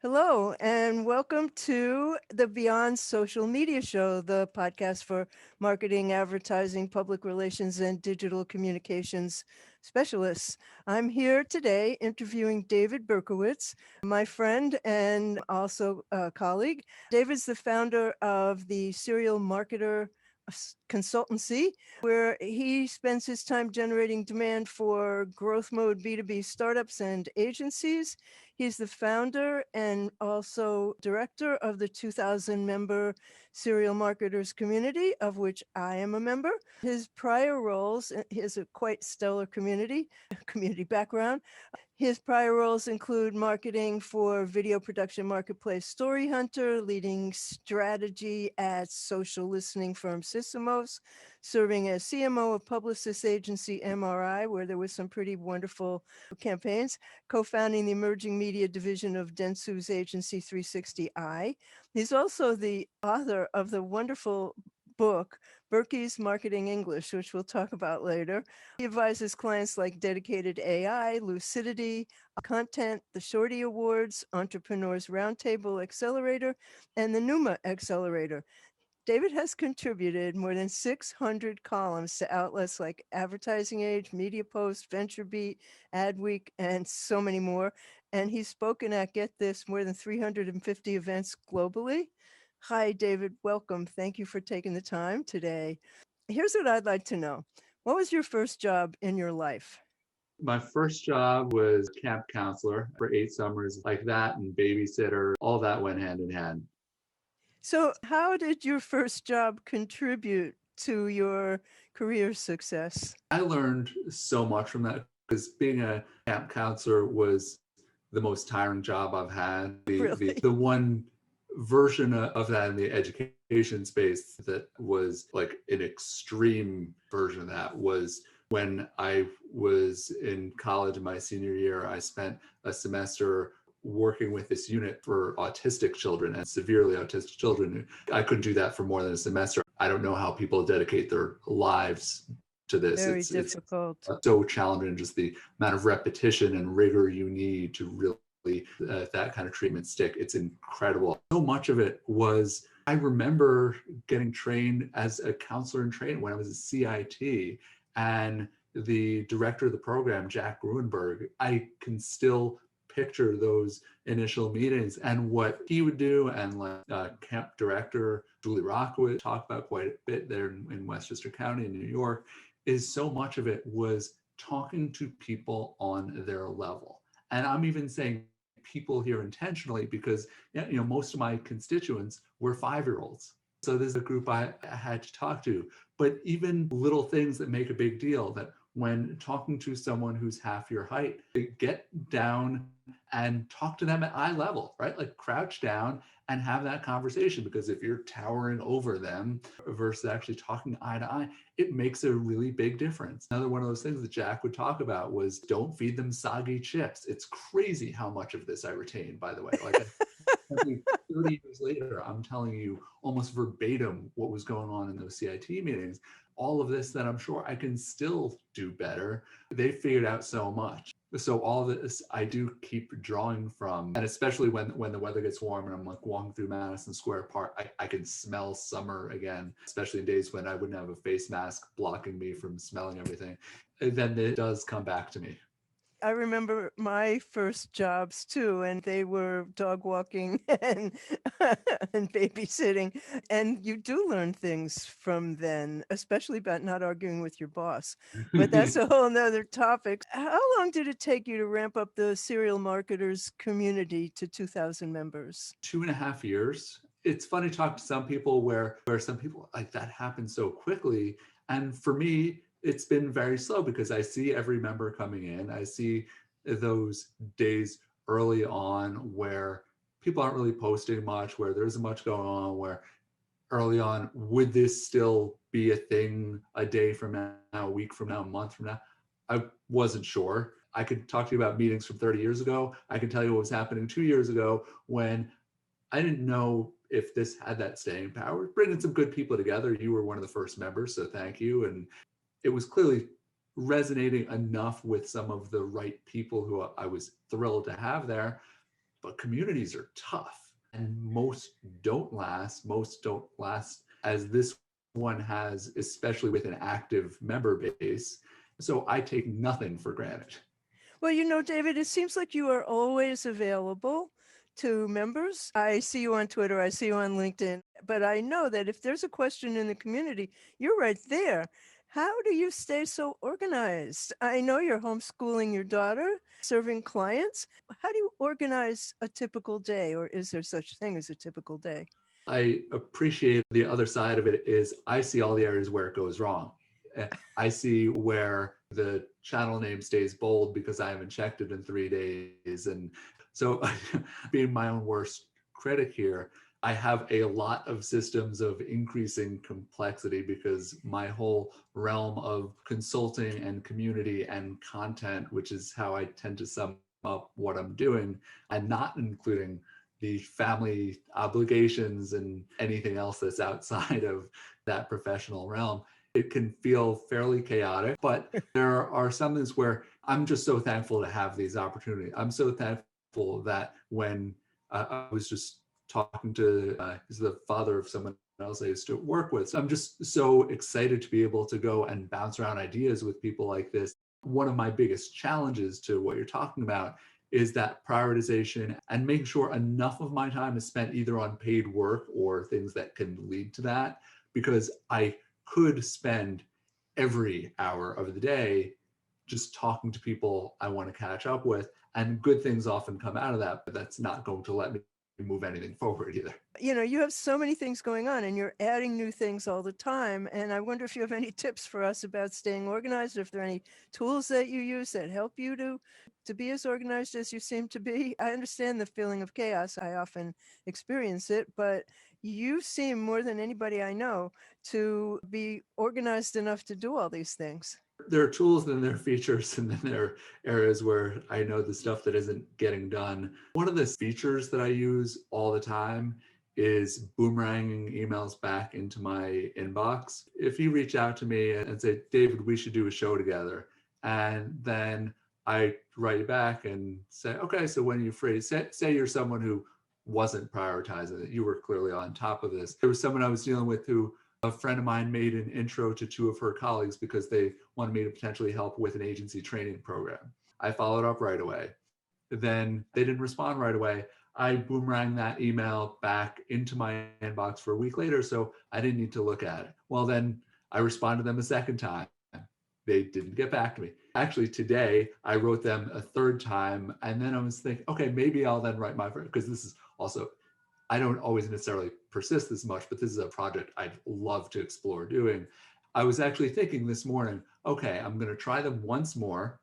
Hello, and welcome to the Beyond Social Media Show, the podcast for marketing, advertising, public relations, and digital communications specialists. I'm here today interviewing David Berkowitz, my friend and also a colleague. David's the founder of the Serial Marketer Consultancy, where he spends his time generating demand for growth mode B2B startups and agencies. He's the founder and also director of the 2,000 member serial marketers community, of which I am a member. His prior roles, he has a quite stellar community background. His prior roles include marketing for video production marketplace Story Hunter, leading strategy at social listening firm Sysomos, serving as CMO of publicist agency MRI, where there was some pretty wonderful campaigns, co-founding the emerging media division of Dentsu's agency 360i. He's also the author of the wonderful book, Berkey's Marketing English, which we'll talk about later. He advises clients like Dedicated AI, Lucidity, Content, the Shorty Awards, Entrepreneurs Roundtable Accelerator, and the Numa Accelerator. David has contributed more than 600 columns to outlets like Advertising Age, MediaPost, VentureBeat, Adweek, and so many more. And he's spoken at, get this, more than 350 events globally. Hi, David. Welcome. Thank you for taking the time today. Here's what I'd like to know. What was your first job in your life? My first job was camp counselor for 8 summers, like that, and babysitter. All that went hand in hand. So, how did your first job contribute to your career success? I learned so much from that because being a camp counselor was the most tiring job I've had. Really? The one version of that in the education space that was like an extreme version of that was when I was in college in my senior year. I spent a semester working with this unit for autistic children and severely autistic children. I couldn't do that for more than a semester. I don't know how people dedicate their lives to this. Very It's difficult. so challenging, just the amount of repetition and rigor you need to really that kind of treatment stick. It's incredible. So much of it was, I remember getting trained as a counselor in training when I was a CIT, and the director of the program, Jack Gruenberg, I can still picture those initial meetings and what he would do. And like camp director Julie Rockwood talked about quite a bit there in Westchester County in New York, is so much of it was talking to people on their level. And I'm even saying people here intentionally because most of my constituents were 5-year-olds. So this is a group I had to talk to. But even little things that make a big deal, that when talking to someone who's half your height, get down and talk to them at eye level, right? Like crouch down and have that conversation, because if you're towering over them versus actually talking eye to eye, it makes a really big difference. Another one of those things that Jack would talk about was don't feed them soggy chips. It's crazy how much of this I retained, by the way. Like 30 years later, I'm telling you almost verbatim what was going on in those CIT meetings. All of this that I'm sure I can still do better. They figured out so much. So all of this I do keep drawing from, and especially when the weather gets warm and I'm like walking through Madison Square Park, I can smell summer again, especially in days when I wouldn't have a face mask blocking me from smelling everything. And then it does come back to me. I remember my first jobs too, and they were dog walking and and babysitting. And you do learn things from then, especially about not arguing with your boss. But that's a whole nother topic. How long did it take you to ramp up the serial marketers community to 2,000 members? 2.5 years. It's funny to talk to some people where some people like that happens so quickly. And for me, it's been very slow because I see every member coming in. I see those days early on where people aren't really posting much, where there isn't much going on, where early on, would this still be a thing a day from now, a week from now, a month from now? I wasn't sure. I could talk to you about meetings from 30 years ago. I can tell you what was happening 2 years ago when I didn't know if this had that staying power. Bringing some good people together. You were one of the first members, so thank you. And it was clearly resonating enough with some of the right people who I was thrilled to have there. but communities are tough, and most don't last. Most don't last as this one has, especially with an active member base. So I take nothing for granted. Well, you know, David, it seems like you are always available to members. I see you on Twitter, I see you on LinkedIn, but I know that if there's a question in the community, you're right there. How do you stay so organized? I know you're homeschooling your daughter, serving clients. How do you organize a typical day, or is there such thing as a typical day? I appreciate the other side of it is I see all the areas where it goes wrong. I see where the channel name stays bold because I haven't checked it in 3 days. And so being my own worst critic here, I have a lot of systems of increasing complexity because my whole realm of consulting and community and content, which is how I tend to sum up what I'm doing, and not including the family obligations and anything else that's outside of that professional realm, it can feel fairly chaotic. But there are some things where I'm just so thankful to have these opportunities. I'm so thankful that when I was just talking to he's the father of someone else I used to work with. So I'm just so excited to be able to go and bounce around ideas with people like this. One of my biggest challenges to what you're talking about is that prioritization and making sure enough of my time is spent either on paid work or things that can lead to that, because I could spend every hour of the day just talking to people I want to catch up with, and good things often come out of that, but that's not going to let me move anything forward either. You know, you have so many things going on and you're adding new things all the time. And I wonder if you have any tips for us about staying organized, or if there are any tools that you use that help you to be as organized as you seem to be. I understand the feeling of chaos. I often experience it, but you seem more than anybody I know to be organized enough to do all these things. There are tools and there are features, and then there are areas where I know the stuff that isn't getting done. One of the features that I use all the time is boomeranging emails back into my inbox. If you reach out to me and say, David, we should do a show together, and then I write back and say, okay, so when you're free, say you're someone who wasn't prioritizing it, you were clearly on top of this. There was someone I was dealing with who, a friend of mine made an intro to two of her colleagues because they wanted me to potentially help with an agency training program. I followed up right away. Then they didn't respond right away. I boomeranged that email back into my inbox for a week later, so I didn't need to look at it. Well, then I responded to them a second time. They didn't get back to me. Actually, today I wrote them a third time, and then I was thinking, okay, maybe I'll then write my, because this is also, I don't always necessarily persist this much, but this is a project I'd love to explore doing. I was actually thinking this morning, okay, I'm going to try them once more.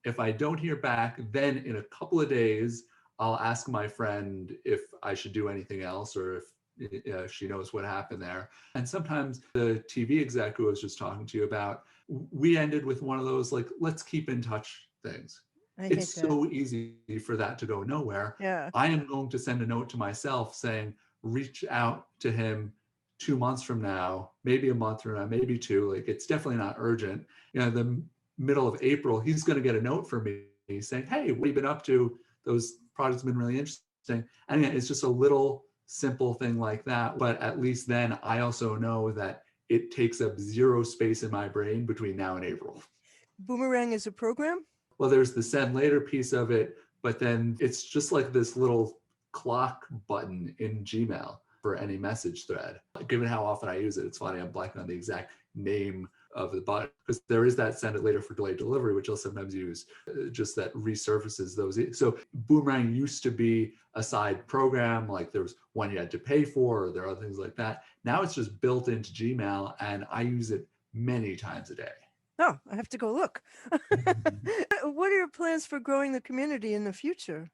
If I don't hear back, then in a couple of days, I'll ask my friend if I should do anything else, or if she knows what happened there. And sometimes the TV exec who I was just talking to you about, we ended with one of those, like, let's keep in touch things. I hate It's that. so easy for that to go nowhere. Yeah. I am going to send a note to myself saying, reach out to him 2 months from now, maybe a month from now, maybe two. Like, it's definitely not urgent. You know, the middle of April, he's going to get a note from me saying, hey, what have you been up to? Those projects have been really interesting. And it's just a little simple thing like that. But at least then I also know that it takes up zero space in my brain between now and April. Boomerang is a program? Well, there's the send later piece of it, but then it's just like this little clock button in Gmail for any message thread. Given how often I use it, it's funny, I'm blanking on the exact name of the button, because there is that send it later for delayed delivery, which I'll sometimes use, just that resurfaces those. So Boomerang used to be a side program, like there was one you had to pay for, or there are other things like that. Now it's just built into Gmail, and I use it many times a day. Oh, I have to go look. What are your plans for growing the community in the future?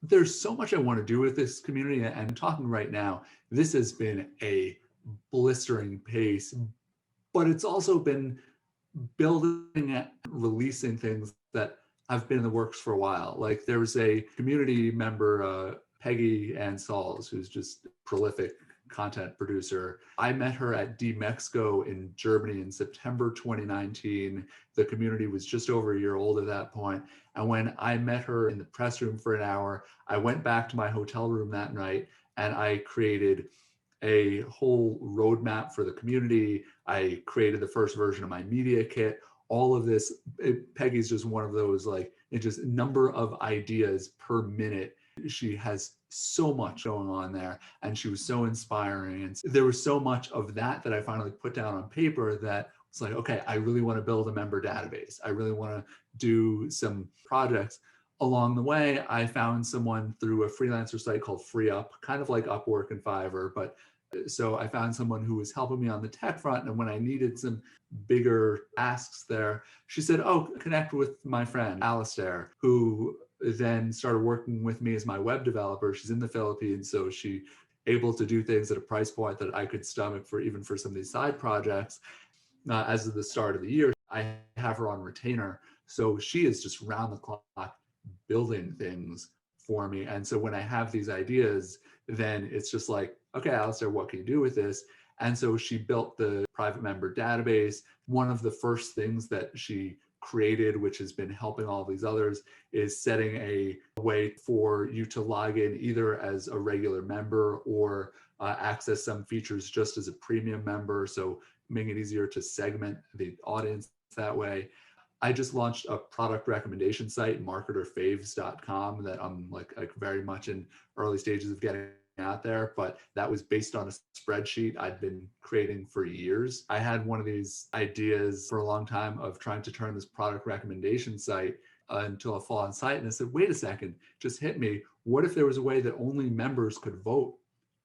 There's so much I want to do with this community, and I'm talking right now, this has been a blistering pace, but it's also been building and releasing things that have been in the works for a while. Like, there was a community member, Peggy Ann Sauls, who's just prolific content producer. I met her at DMexco in Germany in September 2019. The community was just over a year old at that point. And when I met her in the press room for an hour, I went back to my hotel room that night and I created a whole roadmap for the community. I created the first version of my media kit. All of this, Peggy's just one of those, like, it just number of ideas per minute. She has so much going on there, and she was so inspiring. And there was so much of that I finally put down on paper that it's like, okay, I really want to build a member database. I really want to do some projects. Along the way, I found someone through a freelancer site called FreeUp, kind of like Upwork and Fiverr, but so I found someone who was helping me on the tech front. And when I needed some bigger asks there, she said, oh, connect with my friend, Alistair, who then started working with me as my web developer. She's in the Philippines, so she able to do things at a price point that I could stomach for even for some of these side projects. As of the start of the year, I have her on retainer. So she is just round the clock building things for me. And so when I have these ideas, then it's just like, okay, Alistair, what can you do with this? And so she built the private member database. One of the first things that she created, which has been helping all these others, is setting a way for you to log in either as a regular member or access some features just as a premium member. So making it easier to segment the audience that way. I just launched a product recommendation site, marketerfaves.com, that I'm like very much in early stages of getting out there, but that was based on a spreadsheet I'd been creating for years. I had one of these ideas for a long time of trying to turn this product recommendation site into a full-on site. And I said, wait a second, just hit me. What if there was a way that only members could vote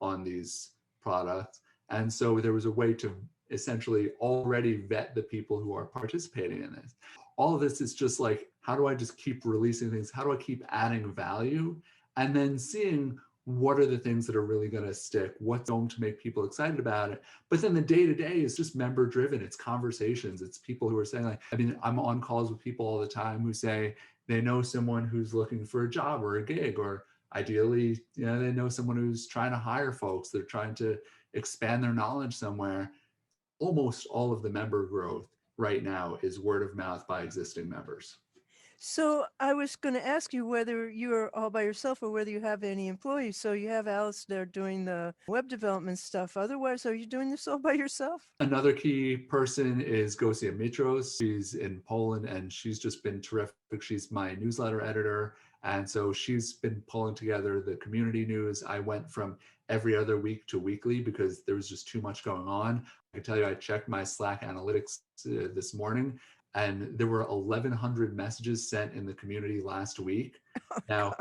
on these products? And so there was a way to essentially already vet the people who are participating in this. All of this is just like, how do I just keep releasing things? How do I keep adding value? And then seeing what are the things that are really going to stick? What's going to make people excited about it? But then the day-to-day is just member driven. It's conversations. It's people who are saying, like, I mean, I'm on calls with people all the time who say they know someone who's looking for a job or a gig, or ideally, you know, they know someone who's trying to hire folks. They're trying to expand their knowledge somewhere. Almost all of the member growth right now is word of mouth by existing members. So I was going to ask you whether you're all by yourself or whether you have any employees. So you have Alice there doing the web development stuff. Otherwise, are you doing this all by yourself? Another key person is Gosia Mitros. She's in Poland and she's just been terrific. She's my newsletter editor. And so she's been pulling together the community news. I went from every other week to weekly because there was just too much going on. I can tell you, I checked my Slack analytics this morning, and there were 1,100 messages sent in the community last week. Now,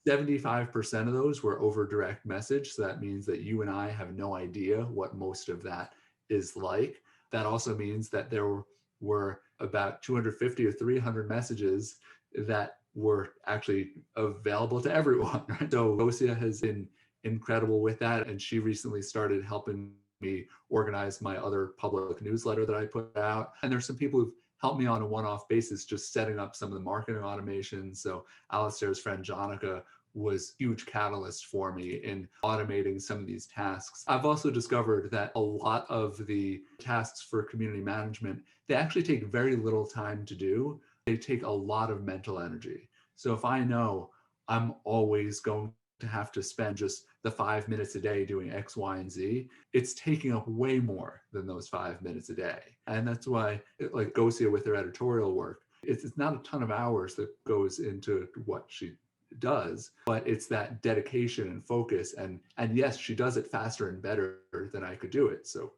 75% of those were over direct message. So that means that you and I have no idea what most of that is like. That also means that there were about 250 or 300 messages that were actually available to everyone. Right? So Gosia has been incredible with that. And she recently started helping me organize my other public newsletter that I put out. And there's some people who've helped me on a one-off basis, just setting up some of the marketing automation. So Alistair's friend Jonica was a huge catalyst for me in automating some of these tasks. I've also discovered that a lot of the tasks for community management, they actually take very little time to do. They take a lot of mental energy. So if I know I'm always going to have to spend just the 5 minutes a day doing X, Y, and Z, it's taking up way more than those 5 minutes a day. And that's why, like Gosia with her editorial work, it's not a ton of hours that goes into what she does, but it's that dedication and focus. And yes, she does it faster and better than I could do it. So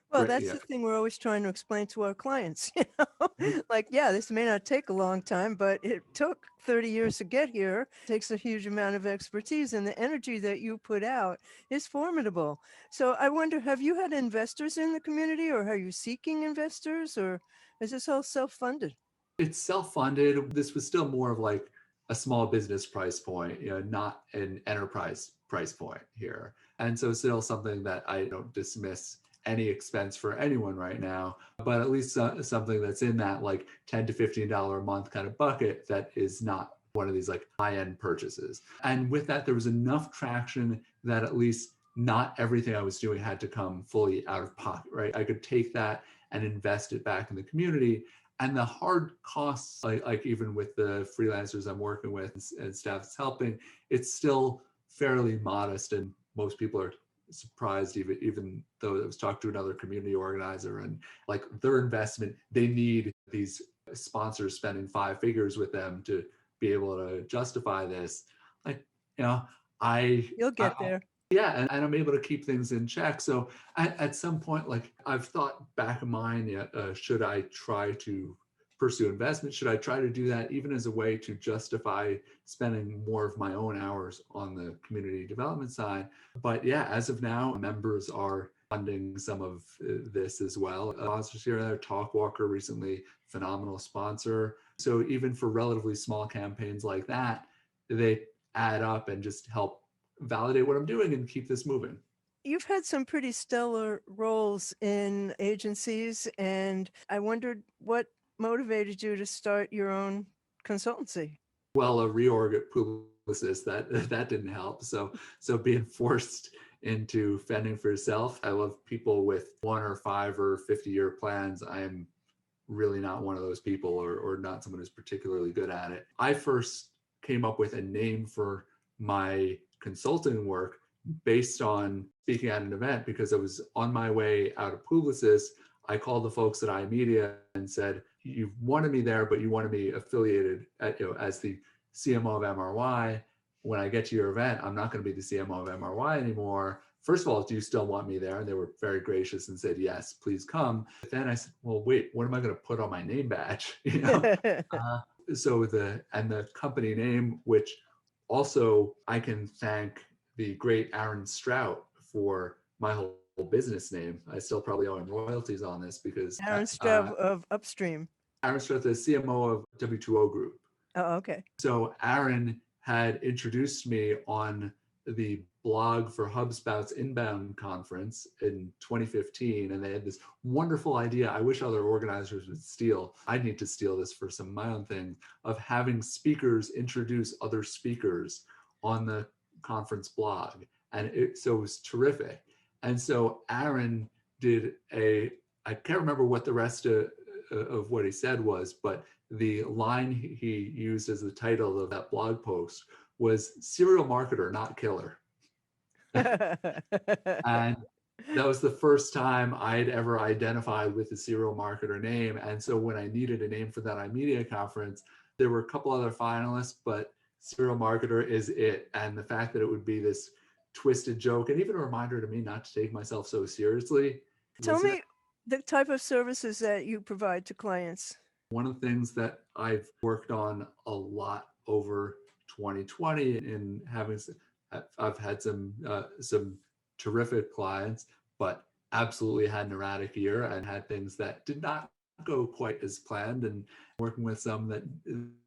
well, that's the thing we're always trying to explain to our clients, you know, like, yeah, this may not take a long time, but it took 30 years to get here. It takes a huge amount of expertise, and the energy that you put out is formidable. So I wonder, have you had investors in the community, or are you seeking investors, or is this all self-funded? It's self-funded. This was still more of like a small business price point, you know, not an enterprise price point here. And so still something that I don't dismiss any expense for anyone right now, but at least something that's in that like $10 to $15 a month kind of bucket that is not one of these like high-end purchases. And with that, there was enough traction that at least not everything I was doing had to come fully out of pocket, right? I could take that and invest it back in the community. And the hard costs, like even with the freelancers I'm working with and staff that's helping, it's still fairly modest. And most people are surprised, even though I was talking to another community organizer, and like their investment, they need these sponsors spending 5 figures with them to be able to justify this. Like, you know, You'll I get there. yeah, and I'm able to keep things in check. So at some point, like I've thought back in mind, should I try to pursue investment? Should I try to do that even as a way to justify spending more of my own hours on the community development side? But yeah, as of now, members are funding some of this as well. Sponsors here and there, Talkwalker recently, phenomenal sponsor. So even for relatively small campaigns like that, they add up and just help validate what I'm doing and keep this moving. You've had some pretty stellar roles in agencies, and I wondered what motivated you to start your own consultancy. Well, a reorg at Publicis, that didn't help. So being forced into fending for yourself. I love people with 1 or 5 or 50-year plans. I'm really not one of those people, or not someone who's particularly good at it. I first came up with a name for my consulting work based on speaking at an event, because I was on my way out of Publicis. I called the folks at iMedia and said, you wanted me there, but you wanted me affiliated as the CMO of MRY. When I get to your event, I'm not going to be the CMO of MRY anymore. First of all, do you still want me there? And they were very gracious and said, yes, please come. But then I said, well, wait, what am I going to put on my name badge? So the company name, which also I can thank the great Aaron Strout for my whole business name. I still probably owe him royalties on this, because Aaron Straub of Upstream. Aaron Strout, the CMO of W2O Group. Oh, okay. So Aaron had introduced me on the blog for HubSpot's Inbound conference in 2015, and they had this wonderful idea. I wish other organizers would steal. I need to steal this for some of my own things, of having speakers introduce other speakers on the conference blog. And so it was terrific. And so Aaron did I can't remember what the rest of what he said was, but the line he used as the title of that blog post was serial marketer, not killer. And that was the first time I'd ever identified with the serial marketer name. And so when I needed a name for that iMedia conference, there were a couple other finalists, but serial marketer is it. And the fact that it would be this twisted joke, and even a reminder to me not to take myself so seriously. Tell me the type of services that you provide to clients. One of the things that I've worked on a lot over 2020, in having, I've had some terrific clients, but absolutely had an erratic year and had things that did not go quite as planned, and working with some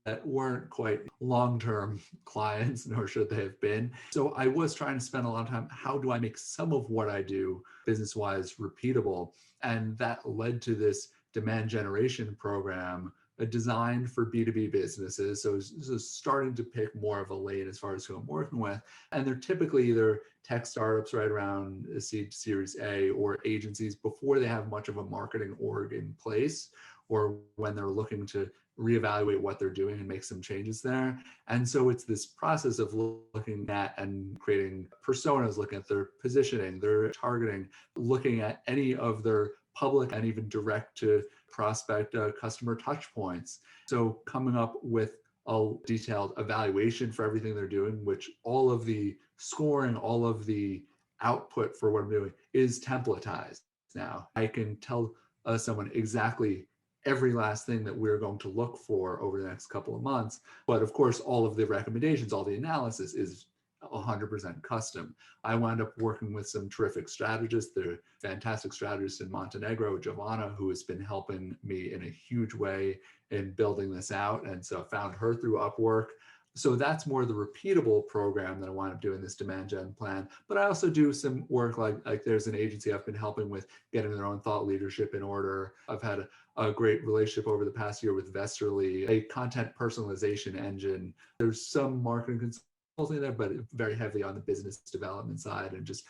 that weren't quite long-term clients, nor should they have been. So I was trying to spend a lot of time, how do I make some of what I do business-wise repeatable? And that led to this demand generation program designed for B2B businesses. So it's starting to pick more of a lane as far as who I'm working with. And they're typically either tech startups right around seed Series A, or agencies before they have much of a marketing org in place, or when they're looking to reevaluate what they're doing and make some changes there. And so it's this process of looking at and creating personas, looking at their positioning, their targeting, looking at any of their public and even direct to prospect customer touch points. So coming up with a detailed evaluation for everything they're doing, which all of the scoring, all of the output for what I'm doing is templatized now. I can tell someone exactly every last thing that we're going to look for over the next couple of months. But of course, all of the recommendations, all the analysis is 100% custom. I wound up working with some terrific strategists. They're fantastic strategists in Montenegro, Giovanna, who has been helping me in a huge way in building this out. And so I found her through Upwork. So that's more the repeatable program that I wound up doing, this demand gen plan. But I also do some work like there's an agency I've been helping with getting their own thought leadership in order. I've had a great relationship over the past year with Vesterly, a content personalization engine. There's some marketing consulting there, but very heavily on the business development side and just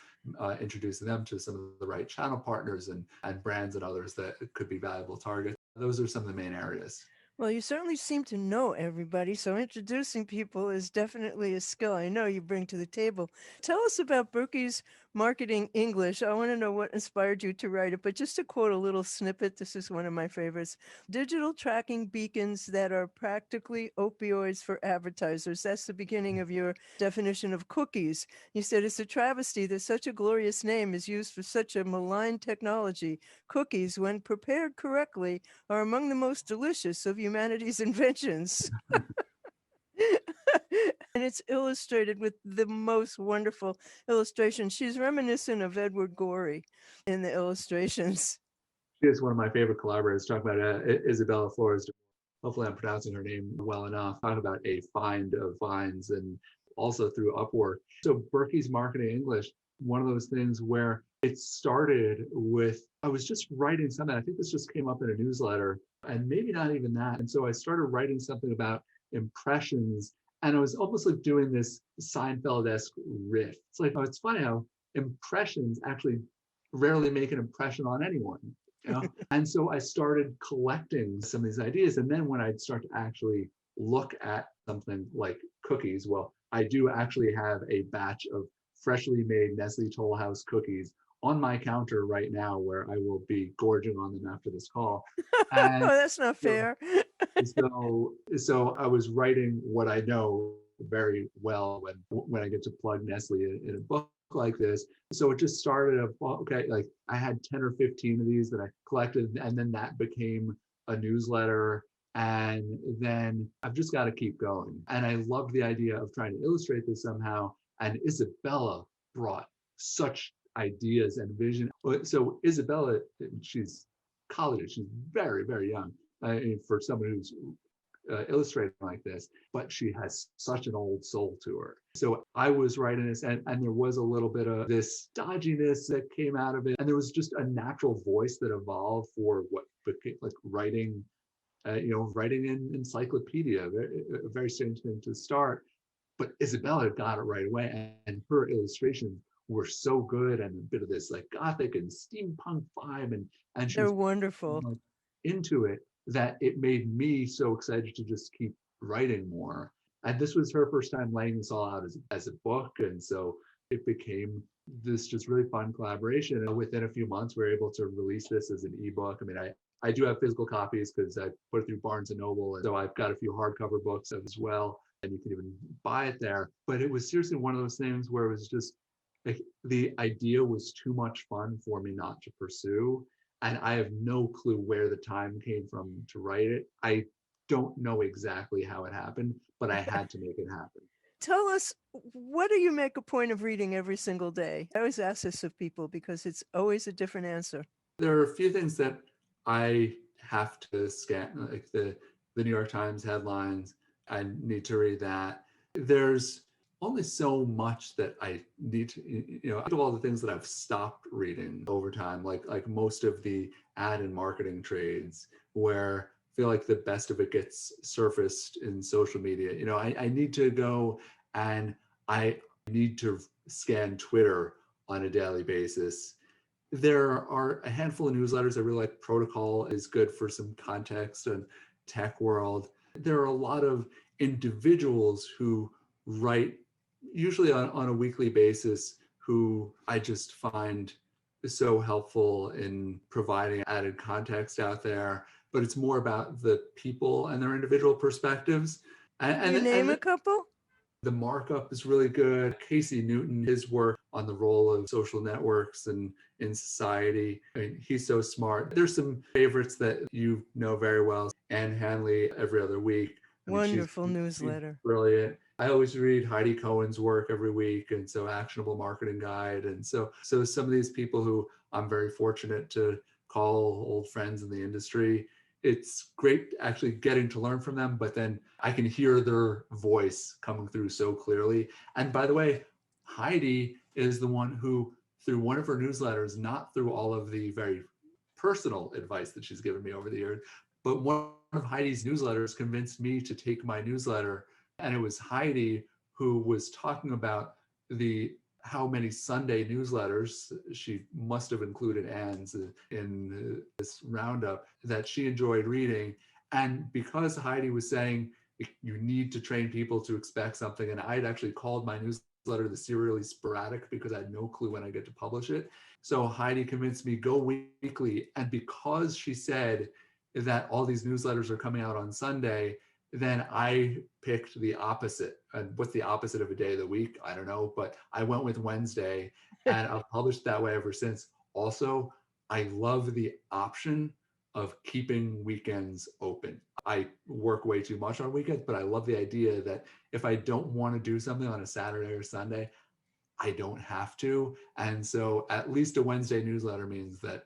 introducing them to some of the right channel partners and brands and others that could be valuable targets. Those are some of the main areas. Well, you certainly seem to know everybody, so introducing people is definitely a skill I know you bring to the table. Tell us about Berkey's Marketing English. I want to know what inspired you to write it, but just to quote a little snippet, this is one of my favorites. Digital tracking beacons that are practically opioids for advertisers. That's the beginning of your definition of cookies. You said it's a travesty that such a glorious name is used for such a malign technology. Cookies, when prepared correctly, are among the most delicious of humanity's inventions. And it's illustrated with the most wonderful illustrations. She's reminiscent of Edward Gorey in the illustrations. She is one of my favorite collaborators. Talk about Isabella Flores. Hopefully I'm pronouncing her name well enough. Talk about a find of finds, and also through Upwork. So Berkey's Marketing English, one of those things where it started with, I was just writing something. I think this just came up in a newsletter, and maybe not even that. And so I started writing something about impressions, and I was almost like doing this Seinfeld-esque riff. It's like, oh, it's funny how impressions actually rarely make an impression on anyone. You know? And so I started collecting some of these ideas. And then when I'd start to actually look at something like cookies, well, I do actually have a batch of freshly made Nestle Toll House cookies on my counter right now, where I will be gorging on them after this call. And Oh, that's not fair. so I was writing what I know very well when I get to plug Nestle in a book like this. So it just started of, well, okay, like I had 10 or 15 of these that I collected, and then that became a newsletter. And then I've just got to keep going. And I loved the idea of trying to illustrate this somehow. And Isabella brought such ideas and vision. So Isabella, she's college, she's very, very young for someone who's illustrating like this, but she has such an old soul to her. So I was writing this, and there was a little bit of this dodginess that came out of it. And there was just a natural voice that evolved for what became like writing, writing in encyclopedia, a very strange thing to start. But Isabella got it right away, and her illustrations were so good, and a bit of this like gothic and steampunk vibe, and she They're was wonderful. like, into it, that it made me so excited to just keep writing more. And this was her first time laying this all out as a book, and so it became this just really fun collaboration. And within a few months, we were able to release this as an ebook. I mean, I do have physical copies because I put it through Barnes and Noble, and so I've got a few hardcover books as well, and you can even buy it there. But it was seriously one of those things where it was just like, the idea was too much fun for me not to pursue, and I have no clue where the time came from to write it. I don't know exactly how it happened, but I had to make it happen. Tell us, what do you make a point of reading every single day? I always ask this of people because it's always a different answer. There are a few things that I have to scan, like the New York Times headlines. I need to read that. There's only so much that I need to, out of all the things that I've stopped reading over time, like most of the ad and marketing trades, where I feel like the best of it gets surfaced in social media. I need to go, and I need to scan Twitter on a daily basis. There are a handful of newsletters I really like. Protocol is good for some context and tech world. There are a lot of individuals who write usually on a weekly basis, who I just find so helpful in providing added context out there. But it's more about the people and their individual perspectives. Can you name a couple? The Markup is really good. Casey Newton, his work on the role of social networks and in society, I mean, he's so smart. There's some favorites that you know very well. Anne Hanley, Every Other Week. Wonderful she's newsletter. brilliant. I always read Heidi Cohen's work every week, and so Actionable Marketing Guide. And so some of these people who I'm very fortunate to call old friends in the industry, it's great actually getting to learn from them, but then I can hear their voice coming through so clearly. And by the way, Heidi is the one who, through one of her newsletters, not through all of the very personal advice that she's given me over the years, but one of Heidi's newsletters convinced me to take my newsletter. And it was Heidi who was talking about the how many Sunday newsletters, she must have included Anne's in this roundup, that she enjoyed reading. And because Heidi was saying you need to train people to expect something, and I'd actually called my newsletter the serially sporadic because I had no clue when I get to publish it. So Heidi convinced me go weekly. And because she said that all these newsletters are coming out on Sunday, then I picked the opposite. And what's the opposite of a day of the week? I don't know, but I went with Wednesday, and I've published that way ever since. Also, I love the option of keeping weekends open. I work way too much on weekends, but I love the idea that if I don't want to do something on a Saturday or Sunday, I don't have to. And so at least a Wednesday newsletter means that,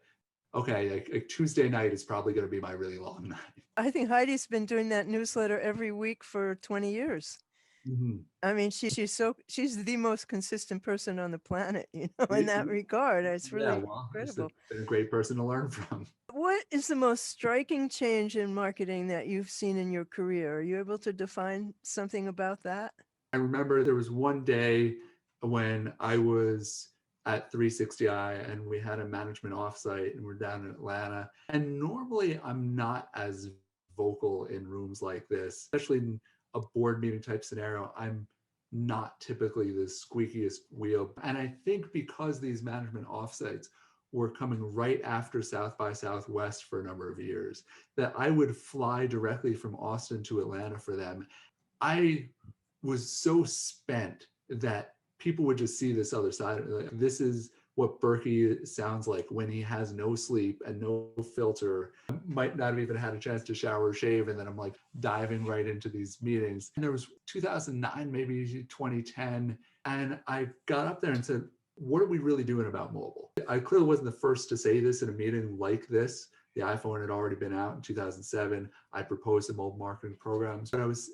okay, like Tuesday night is probably going to be my really long night. I think Heidi's been doing that newsletter every week for 20 years. Mm-hmm. I mean, she's the most consistent person on the planet, in that regard. It's really incredible. Been a great person to learn from. What is the most striking change in marketing that you've seen in your career? Are you able to define something about that? I remember there was one day when I was at 360i and we had a management offsite and we're down in Atlanta. And normally I'm not as vocal in rooms like this, especially in a board meeting type scenario. I'm not typically the squeakiest wheel. And I think because these management offsites were coming right after South by Southwest for a number of years, that I would fly directly from Austin to Atlanta for them. I was so spent that people would just see this other side. Like, this is what Berkey sounds like when he has no sleep and no filter. I might not have even had a chance to shower or shave, and then I'm like diving right into these meetings. And there was 2009, maybe 2010, and I got up there and said, what are we really doing about mobile? I clearly wasn't the first to say this in a meeting like this. The iPhone had already been out in 2007. I proposed a mobile marketing program. But I was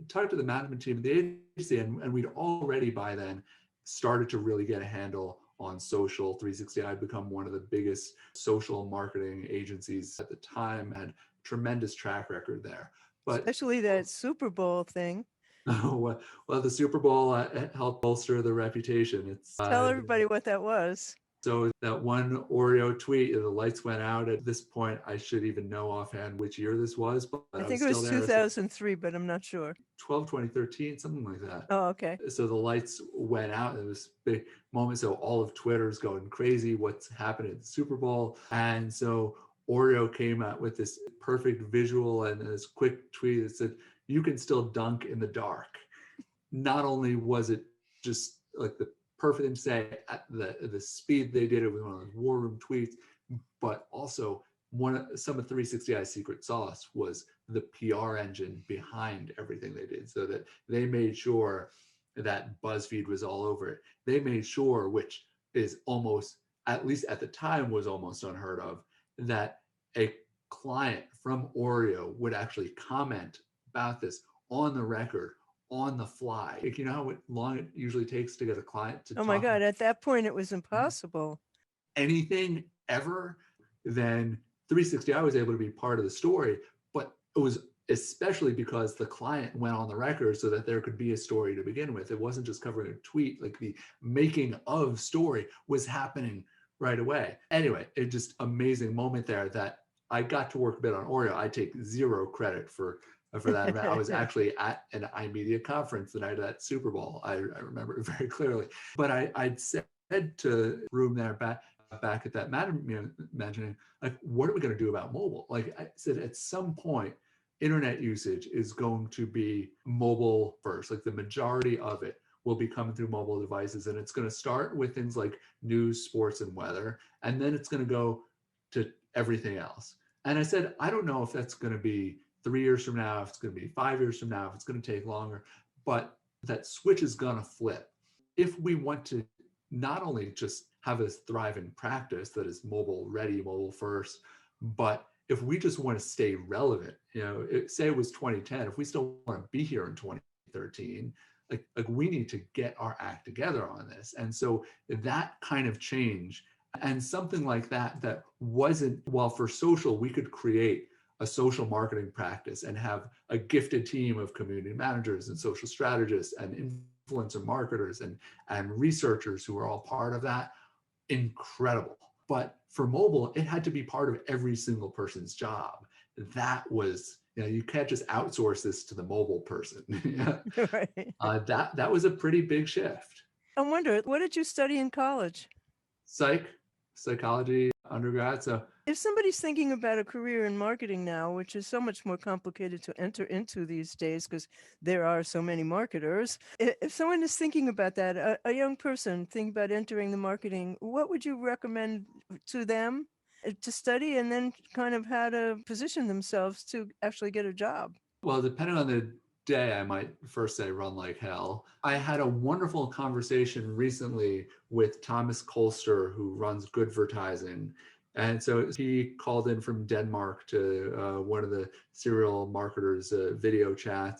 talking to the management team at the agency, and we'd already by then started to really get a handle on social. 360i had become one of the biggest social marketing agencies at the time, had tremendous track record there. But especially that Super Bowl thing. Well, the Super Bowl helped bolster the reputation. Tell everybody what that was. So that one Oreo tweet, the lights went out. At this point, I should even know offhand which year this was. But I think it was 2003, but I'm not sure. 2013, something like that. Oh, okay. So the lights went out. It was a big moment. So all of Twitter's going crazy. What's happened at the Super Bowl? And so Oreo came out with this perfect visual and this quick tweet that said, you can still dunk in the dark. Not only was it just like the perfect thing to say at the speed they did it with one of those war room tweets, but also some of 360i's secret sauce was the PR engine behind everything they did, so that they made sure that BuzzFeed was all over it. They made sure, which is almost, at least at the time, was almost unheard of, that a client from Oreo would actually comment about this on the record, on the fly. You know how long it usually takes to get a client to Oh my God, at that point it was impossible. Anything ever. Then 360i was able to be part of the story, but it was especially because the client went on the record so that there could be a story to begin with. It wasn't just covering a tweet, like the making of story was happening right away. Anyway, it just amazing moment there that I got to work a bit on Oreo. I take zero credit for that event. I was actually at an iMedia conference the night of that Super Bowl. I remember it very clearly. But I'd said to room there back at that mentioning, like, what are we going to do about mobile? Like I said, at some point, internet usage is going to be mobile first. Like the majority of it will be coming through mobile devices. And it's going to start with things like news, sports, and weather. And then it's going to go to everything else. And I said, I don't know if that's going to be 3 years from now, if it's going to be 5 years from now, if it's going to take longer, but that switch is going to flip. If we want to not only just have a thriving practice that is mobile ready, mobile first, but if we just want to stay relevant, say it was 2010, if we still want to be here in 2013, like we need to get our act together on this. And so that kind of change and something like that wasn't, while for social, we could create a social marketing practice and have a gifted team of community managers and social strategists and influencer marketers and researchers who are all part of that. Incredible. But for mobile, it had to be part of every single person's job. That was, you can't just outsource this to the mobile person. Right. That was a pretty big shift. I wonder, what did you study in college? Psychology undergrad. So if somebody's thinking about a career in marketing now, which is so much more complicated to enter into these days because there are so many marketers, if someone is thinking about that, a young person thinking about entering the marketing, what would you recommend to them to study and then kind of how to position themselves to actually get a job? Well, depending on the day, I might first say run like hell. I had a wonderful conversation recently with Thomas Kolster, who runs Goodvertising. And so he called in from Denmark to one of the serial marketers video chat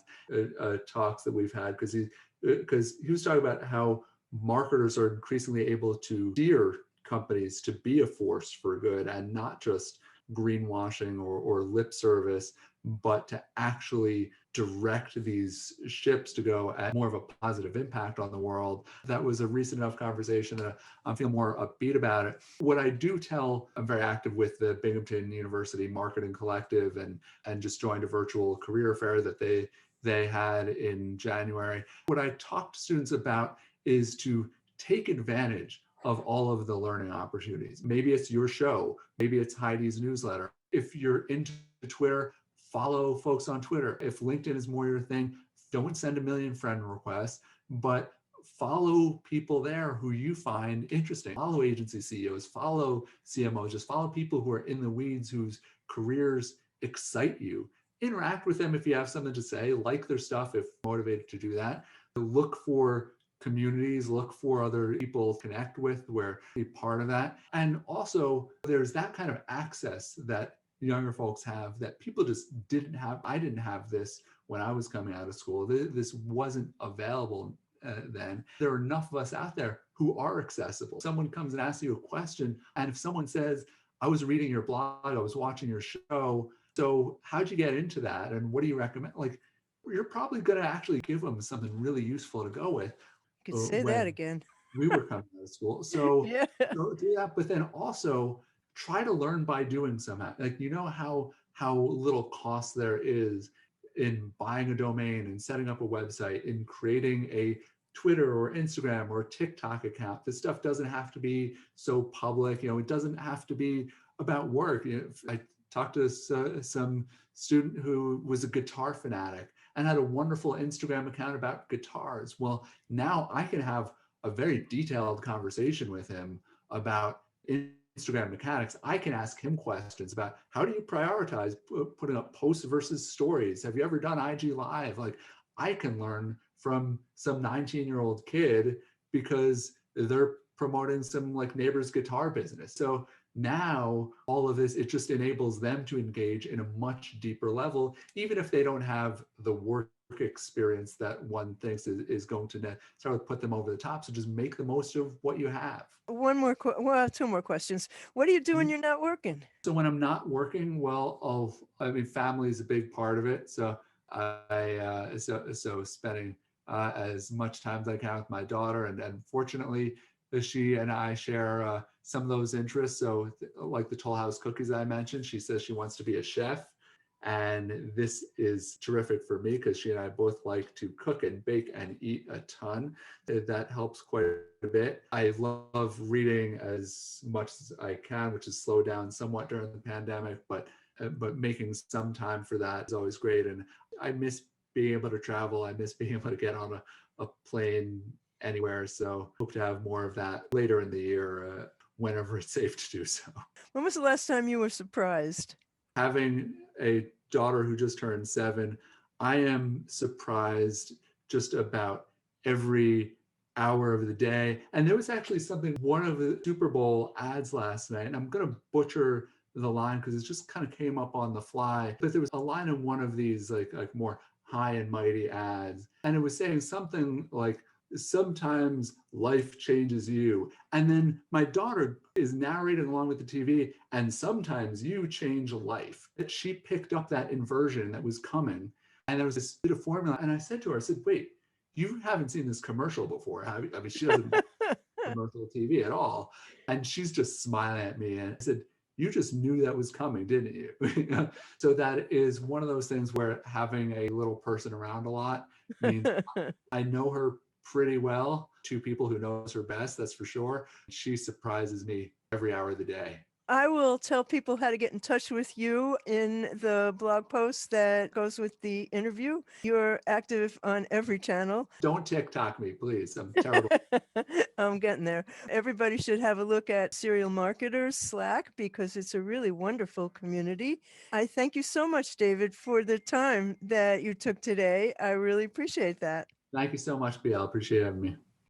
talks that we've had, because he was talking about how marketers are increasingly able to steer companies to be a force for good and not just greenwashing or lip service, but to actually direct these ships to go at more of a positive impact on the world. That was a recent enough conversation that I'm feeling more upbeat about it. What I do tell, I'm very active with the Binghamton University Marketing Collective and just joined a virtual career fair that they had in January. What I talk to students about is to take advantage of all of the learning opportunities. Maybe it's your show, maybe it's Heidi's newsletter. If you're into Twitter, follow folks on Twitter. If LinkedIn is more your thing, don't send a million friend requests, but follow people there who you find interesting. Follow agency CEOs, follow CMOs, just follow people who are in the weeds, whose careers excite you. Interact with them if you have something to say, like their stuff if motivated to do that. Look for communities, look for other people to connect with, where be part of that. And also there's that kind of access that younger folks have that people just didn't have. I didn't have this when I was coming out of school. This wasn't available then. There are enough of us out there who are accessible. Someone comes and asks you a question, and if someone says, I was reading your blog, I was watching your show, so how'd you get into that? And what do you recommend? Like, you're probably going to actually give them something really useful to go with. You could say that again. We were coming out of school. So, Yeah. so do that, but then also try to learn by doing somehow. Like, how little cost there is in buying a domain and setting up a website, in creating a Twitter or Instagram or TikTok account. This stuff doesn't have to be so public. It doesn't have to be about work. I talked to some student who was a guitar fanatic and had a wonderful Instagram account about guitars. Well, now I can have a very detailed conversation with him about Instagram mechanics. I can ask him questions about how do you prioritize putting up posts versus stories? Have you ever done IG Live? Like, I can learn from some 19-year-old kid because they're promoting some like neighbor's guitar business. So now all of this, it just enables them to engage in a much deeper level, even if they don't have the work experience that one thinks is going to necessarily put them over the top. So just make the most of what you have. Two more questions. What do you do when you're not working? So when I'm not working, well, family is a big part of it. So so spending as much time as I can with my daughter, and fortunately, she and I share some of those interests. So like the Toll House cookies I mentioned, she says she wants to be a chef. And this is terrific for me because she and I both like to cook and bake and eat a ton. That helps quite a bit. I love reading as much as I can, which has slowed down somewhat during the pandemic, but making some time for that is always great. And I miss being able to travel. I miss being able to get on a plane anywhere. So hope to have more of that later in the year, whenever it's safe to do so. When was the last time you were surprised? Having a daughter who just turned 7, I am surprised just about every hour of the day. And there was actually one of the Super Bowl ads last night, and I'm going to butcher the line because it just kind of came up on the fly, but there was a line in one of these like more high and mighty ads, and it was saying something like, sometimes life changes you. And then my daughter is narrating along with the TV, and sometimes you change a life. She picked up that inversion that was coming. And there was this bit of formula. And I said to her, I said, wait, you haven't seen this commercial before, have you? I mean, she doesn't commercial TV at all. And she's just smiling at me. And I said, you just knew that was coming, didn't you? So that is one of those things where having a little person around a lot means I know her pretty well. Two people who knows her best, that's for sure. She surprises me every hour of the day. I will tell people how to get in touch with you in the blog post that goes with the interview. You're active on every channel. Don't TikTok me, please. I'm terrible. I'm getting there. Everybody should have a look at Serial Marketers Slack because it's a really wonderful community. I thank you so much, David, for the time that you took today. I really appreciate that. Thank you so much, BL. Appreciate having me.